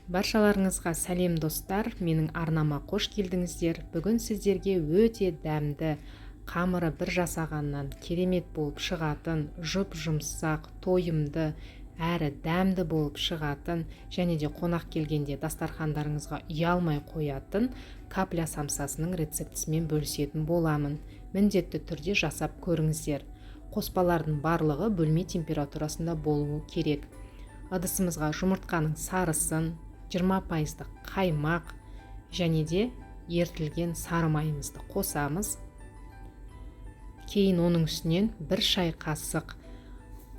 Баршаларыңызға сәлем достар, менің арнама қош келдіңіздер. Бүгін сіздерге өте дәмді, қамыры бір жасағаннан керемет болып шығатын, жұп-жұмсақ, тойымды, әрі дәмді болып шығатын, және де қонақ келгенде дастархандарыңызға ұялмай қоятын капля самсасының рецептісімен бөлісетін боламын. Міндетті түрде жасап көріңіздер. Қоспалардың барлығы бөлме температурасында болуы керек. Ыдысымызға жұмыртқаның сарысын, 20% қаймақ және де ертілген сары майымызды қосамыз. Кейін оның үстінен 1 шай қасық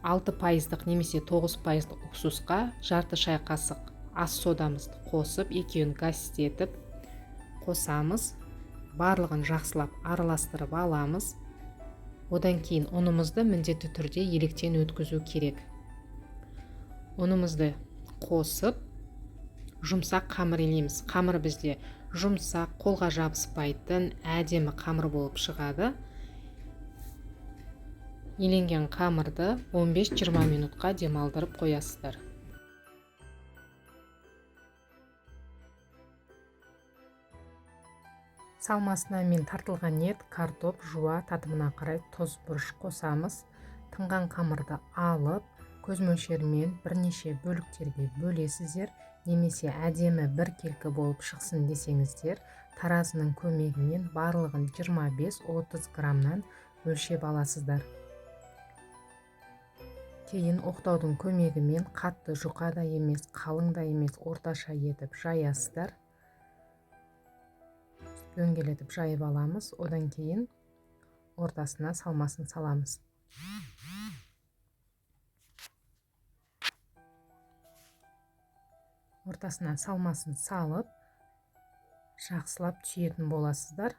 6% немесе 9% уксусқа жарты шай қасық ас содамызды қосып, екеуін гаситетіп қосамыз. Барлығын жақсылап араластырып аламыз. Одан кейін ұнымызды міндетті түрде електен өткізу керек. Ұнымызды қосып, жұмсақ қамыр елейміз. Қамыр бізде жұмсақ, қолға жабыспайтын, әдемі қамыр болып шығады. Еленген қамырды 15-20 минутқа демалдырып қоясыздар. Салмасына мен тартылған ет, картоп, жуа, татымына қарай тұз, бұрыш қосамыз. Тынған қамырды алып, көз мөлшерімен бірнеше бөліктерге бөлесіздер, немесе әдемі бір келкі болып шықсын десеңіздер, таразының көмегімен барлығын 25-30 граммнан өлшеп аласыздар. Кейін оқтаудың көмегімен қатты жұқа да емес, қалың да емес, орташа етіп жаясыздар. Дөңгелетіп жайып аламыз. Одан кейін ортасына салмасын саламыз. Ортасына салмасын салып, жақсылап түйетін боласыздар.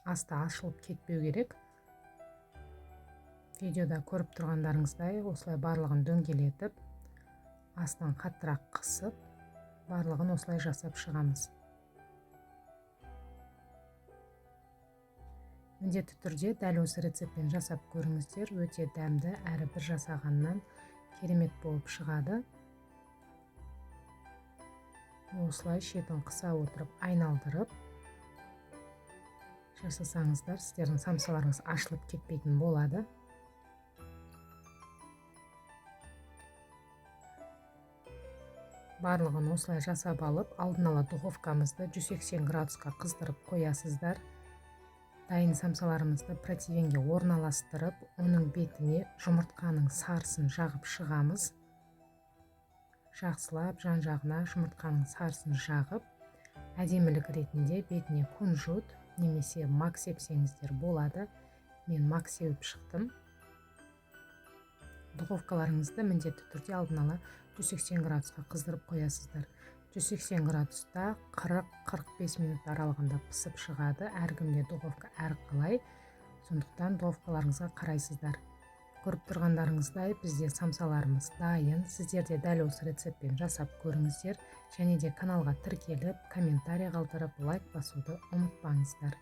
Асты ашылып кетпеу керек. Видеода көріп тұрғандарыңыздай осылай барлығын дөңгелетіп, астын қаттырақ қысып, барлығын осылай жасап шығамыз. Міндетті түрде дәл осы рецептпен жасап көріңіздер. Өте дәмді, әрі бір жасағаннан керемет болып шығады. Осылай шетін қыса отырып, айналдырып жасасаңыздар, сіздердің самсаларыңыз ашылып кетпейтін болады. Барлығын осылай жасап алып, алдын ала духовкамызды 180 градусқа қыздырып қоясыздар. Дайын самсаларымызды противенге орналастырып, оның бетіне жұмыртқаның сарысын жағып шығамыз. Жақсылап жан-жағына жұмыртқаның сарысын жағып, әдемілік ретінде бетіне кунжут немесе мак сепсеңіздер болады. Мен мак сеуіп шықтым. Духовкаларыңызды міндетті түрде алдын ала 180 градусқа қыздырып қоясыздар. 180 градуста 40-45 минут аралығында пысып шығады. Әркімде духовка әрқалай. Сондықтан духовкаларыңызға қарайсыздар. Көріп тұрғандарыңыздай, бізде самсаларымыз дайын. Сіздер де дәл осы рецептпен жасап көріңіздер. Және де каналға тіркеліп, комментарий қалдырып, лайк басуды ұмытпаңыздар.